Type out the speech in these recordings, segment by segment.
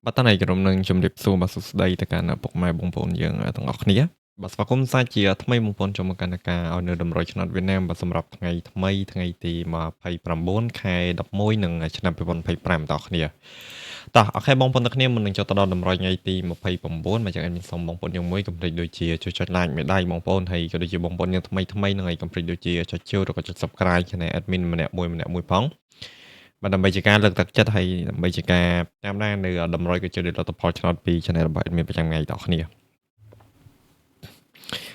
បាទតាណៃក្រុមនឹងជំរាបសួរបាទសួស្ដីទៅកាន់ពុកម៉ែបងប្អូនយើងទាំងអស់គ្នាបាទស្វាគមន៍សាជាថ្មីបងប្អូនចូលមកកាន់ការឲ្យនៅតម្រុយឆ្នាំវៀតណាមបាទសម្រាប់ថ្ងៃថ្មីថ្ងៃទី29ខែ11និងឆ្នាំ2025តោះគ្នាតោះអូខេបងប្អូនទាំងគ្នាមុននឹងចូលទៅដល់តម្រុយថ្ងៃទី29មកចឹងអេមានសូមបងប្អូនយើងមួយកុំភ្លេចដូចជាចុច like មេដៃបងប្អូនហើយក៏ដូចជាបងប្អូនយើងថ្មីនឹងហើយកុំភ្លេចដូចជាចុចចូលឬក៏ចុច subscribe channel admin ម្នាក់មួយផងបាទដើម្បីជាការលើកទឹកចិត្តហើយដើម្បីជាការតាមដាននៅតម្រុយក៏ជាលទ្ធផលឆ្នោតពី channel របស់ admin ប្រចាំថ្ងៃដល់គ្នា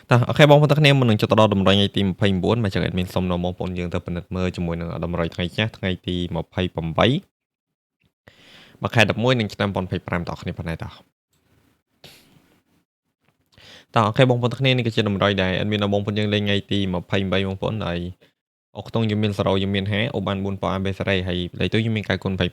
តោះអូខេបងប្អូនទាំងគ្នាមុននឹងចុះទៅដល់តម្រុយថ្ងៃទី29មកចឹង admin សូមនាំបងប្អូនយើងទៅពិនិត្យមើលជាមួយនឹងតម្រុយថ្ងៃចាស់ថ្ងៃទី28មកខែ11និងឆ្នាំ2025ដល់គ្នាផងដែរតោះអូខេបងប្អូនទាំងគ្នានេះក៏ជាតម្រុយដែរ admin ដល់បងប្អូនយើងលេងថ្ងៃទី28បងប្អូនហើយអូខ្ទង់យើងមាន0យើងមាន50អូបាន4ពណ៌ AB សេរីហើយលេខទូយើងមាន9គុណ25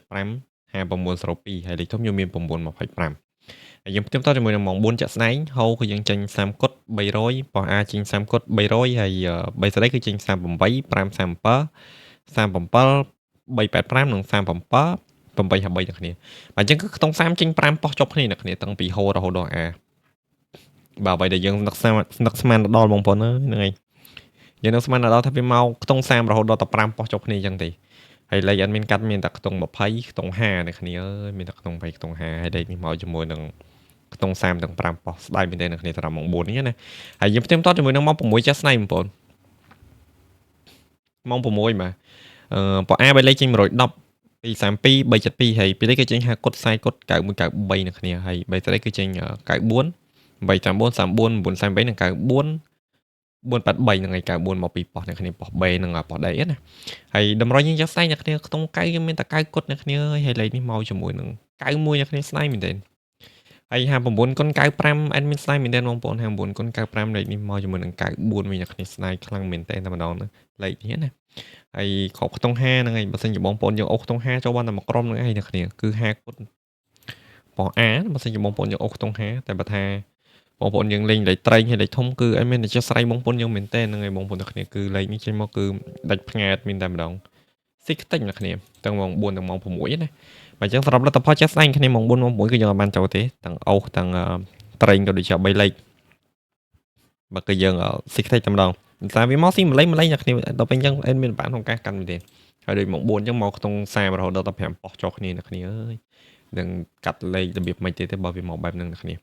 5902ហើយលេខធំយើងមាន925ហើយយើងផ្ទៀងផ្ទាត់ជាមួយនឹងម៉ោង4ចាក់ស្ដែងហូគឺយើងចេញ30គុត300ប៉ោះ A ចេញ30គុត300ហើយ3សេរីគឺចេញ38 537 37 385និង37 853អ្នកគ្នាបាទអញ្ចឹងគឺខ្ទង់30ចេញ5ប៉ោះជាប់គ្នាអ្នកគ្នាតាំងពីហូរហូតដល់ A បាទអ្វីដែលយើងនឹកស្មានដល់បងប្អូនហ្នឹងហើយយើងនឹងស្មានដល់ថាវាមកខ្ទង់30រហូតដល់តែ5ប៉ោះជាប់គ្នាអញ្ចឹងទេហើយលេខអត់មានកាត់មានតែខ្ទង់20ខ្ទង់50អ្នកគ្នាអើយមានតែខ្ទង់20ខ្ទង់50ហើយលេខនេះមកជាមួយនឹងខ្ទង់30ទាំង5ប៉ោះស្ដាយមែនទេអ្នកគ្នាសម្រាប់ម៉ោង4នេះណាហើយយើងផ្ទៀងផ្ទាត់ជាមួយនឹងម៉ោង6ចាស់ស្នៃបងប្អូនម៉ោង6បាទប៉ោះ A 3លេខចេញ110 232 372ហើយពីនេះគឺចេញ50គុត40គុត91 93អ្នកគ្នាហើយ3ស្រីគឺចេញ94 834 34 933និង94 483នឹងឯ94មកពីប៉ោះអ្នកគ្នាប៉ោះ B និងប៉ោះ D ណាហើយតម្រុយយើងយកស្ដែងអ្នកគ្នាខ្ទង់9យើងមានតែ9គុតអ្នកគ្នាហើយលេខនេះមកជាមួយនឹង91អ្នកគ្នាស្ដែងមែនទេហើយ59គុណ95 admin ស្ដែងមែនទេបងប្អូន59គុណ95លេខនេះមកជាមួយនឹង94វិញអ្នកគ្នាស្ដែងខ្លាំងមែនទេតែម្ដងលេខនេះណាហើយខកខ្ទង់50ហ្នឹងឯងបើសិនជាបងប្អូនយើងអូសខ្ទង់50ចូលបានតែមួយក្រុមហ្នឹងឯងអ្នកគ្នាគឺ50គុណប៉ោះ A បើសិនជាបងប្អូនយើងអូសខ្ទង់50តែបើថាបងប្អូនយើងលេងលេខត្រែងហើយលេខធំគឺអត់មានតែចេះស្រ័យបងប្អូនយើងមែនតើហ្នឹងហើយបងប្អូនទាំងគ្នាគឺលេខនេះចេញមកគឺដាច់ផ្ងាតមានតែម្ដងស៊ីខ្ទេចអ្នកគ្នាទាំងម៉ោង4ទាំងម៉ោង6ណាបើអញ្ចឹងសម្រាប់លទ្ធផលចេះស្ដែងគ្នាម៉ោង4ម៉ោង6គឺយើងអត់បានចូលទេទាំងអូសទាំងត្រែងក៏ដូចជា3លេខបើគឺយើងស៊ីខ្ទេចតែម្ដងតែវាមកស៊ីម្លេងអ្នកគ្នាដល់ពេលអញ្ចឹងអត់មានបានក្នុងការកាន់មែនទេហើយដូចម៉ោង4អញ្ចឹងមកក្នុង30រហូតដល់តែ5ប៉ោះចុះគ្នាអ្នកគ្នាអើយនឹងកាត់លេខរបៀបមិនទេបើវាមកបែបហ្នឹងអ្នកគ្នា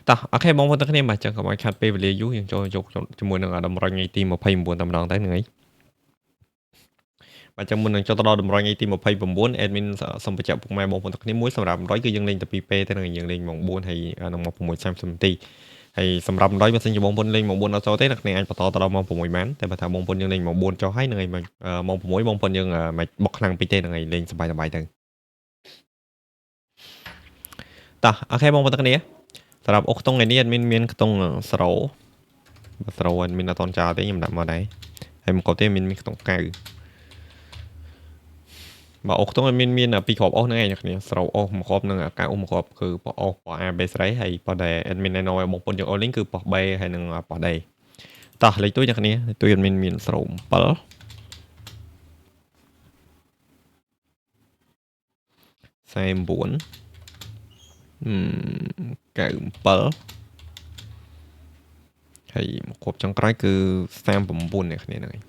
តោះអូខេបងប្អូនទាំងគ្នាបាទអញ្ចឹងកុំឲ្យខាត់ពេលវេលាយូរយើងចូលយកជាមួយនឹងតម្រុយថ្ងៃទី29តែម្ដងទៅហ្នឹងហើយបាទអញ្ចឹងមុននឹងចូលទៅដល់តម្រុយថ្ងៃទី29 admin សូមបញ្ជាក់ពុកម៉ែបងប្អូនទាំងគ្នាមួយសម្រាប់តម្រុយគឺយើងលេងតែ2ពេលទៅនឹងយើងលេងម៉ោង4ហើយនឹងម៉ោង6:30នាទីហើយសម្រាប់តម្រុយបើសិនជាបងប្អូនលេងម៉ោង4ដល់ចូលទេអ្នកគ្នាអាចបន្តទៅដល់ម៉ោង6បានតែបើថាបងប្អូនយើងលេងម៉ោង4ចុះហើយនឹងឯងម៉ោង6បងប្អូនយើងមិនបុកខ្លាំងពេកទេនឹងឯងលេងសប្បាយៗទៅតោះអូខេបងប្អូនទាំងគ្នាសម្រាប់អុកខ្ទង់ថ្ងៃនេះអត់មានខ្ទង់0អត់មានអត់តន់ចោលទេខ្ញុំដាក់មកដែរហើយមកទេមានខ្ទង់9បើអុកខ្ទង់អត់មាន2គ្រាប់អុសហ្នឹងឯងអ្នកគ្នា0អុស1គ្រាប់និង9អុស1គ្រាប់គឺប៉ោះអុសប៉ោះ A B ស្រីហើយប៉ោះដែល admin ណែនាំឲ្យបងប្អូនយើងអូលីងគឺប៉ោះ B ហើយនិងប៉ោះ D តោះលេខទួយអ្នកគ្នាលេខទួយអត់មាន0 7 49 97ហើយមកគ្រាប់ចុងក្រោយគឺ39អ្នកគ្នាហ្នឹងឯង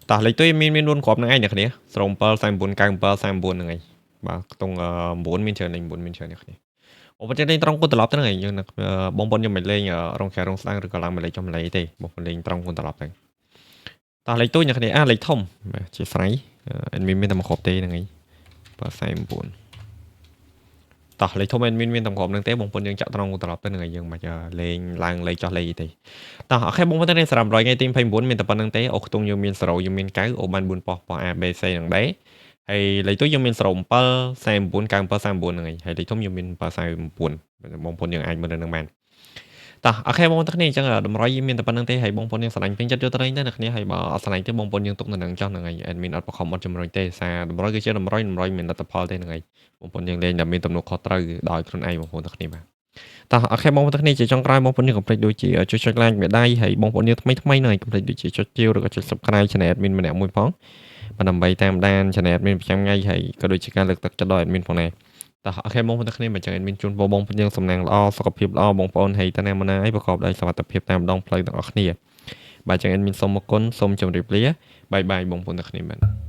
តោះលេខទួយមាន4គ្រាប់ហ្នឹងឯងអ្នកគ្នា07 49 97 39ហ្នឹងឯងបាទខ្ទង់9មានច្រើនលេខ9មានច្រើនអ្នកគ្នាអូបើចេះលេងត្រង់គុណត្រឡប់ទៅហ្នឹងឯងយើងបងប្អូនយើងមិនលេងរងខែរងស្ដាងឬក៏ឡើងមកលេខចំលេទេបងប្អូនលេងត្រង់គុណត្រឡប់ទៅតោះលេខទួយអ្នកគ្នាលេខធំជាស្រ័យអត់មានតែមួយគ្រាប់ទេហ្នឹងឯងបាទ49តោះលេខធំអេដមីនមានតែក្រុមហ្នឹងទេបងប្អូនយើងចាក់ត្រង់ត្រឡប់ទៅនឹងឲ្យយើងមកលេងឡើងលេខចោះលេខទេតោះអូខេបងប្អូនទាំងនេះសម្រាប់100ថ្ងៃទី29មានតែប៉ុណ្្នឹងទេអូខ្ទង់យើងមាន0យើងមាន9អូបាន4ប៉ោះ A B C នឹងដែរហើយលេខទូយើងមាន07 49 97 39ហ្នឹងហើយលេខធំយើងមាន749បងប្អូនយើងអាចមើលនៅនឹងបានតោះអូខេបងប្អូនទាំងនេះអញ្ចឹងតម្រុយមានតែប៉ុណ្្នឹងទេហើយបងប្អូនយើងស្រឡាញ់ពេញចិត្តយកទៅលេងទៅអ្នកគ្នាហើយបើអត់ស្រឡាញ់ទេបងប្អូនយើងទុកនៅនឹងចោះហ្នឹងហើយអេដមីនអត់បខំអត់ជំរុញទេសារតម្រុយគឺជាតម្រុយមានលទ្ធផលទេហ្នឹងហើយបងប្អូនយើងលេងតែមានទំនួលខុសត្រូវដោយខ្លួនឯងបងប្អូនទាំងគ្នាបាទតោះអូខេបងប្អូនទាំងគ្នាជាចុងក្រោយបងប្អូនយើងកុំភ្លេចដូចជាចុច like មេដៃហើយបងប្អូនយើងថ្មីហ្នឹងហើយកុំភ្លេចដូចជាចុចជាវឬក៏ចុច subscribe channel admin ម្នាក់មួយផងដើម្បីតាមដាន channel admin ប្រចាំថ្ងៃហើយក៏ដូចជាការលើកទឹកចិត្តដល់ admin ផងដែរ តោះអូខេបងប្អូនទាំងគ្នាបើចឹងអេដមីនជូនបងប្អូនយើងសំណាងល្អសុខភាពល្អបងប្អូនហើយតាណាមណាឲ្យប្រកបដោយសុវត្ថិភាពតាមដងផ្លូវទាំងអស់គ្នាបាទចឹងអេដមីនសូមអរគុណសូមជម្រាបលាបាយបាយបងប្អូនទាំងគ្នាបាទ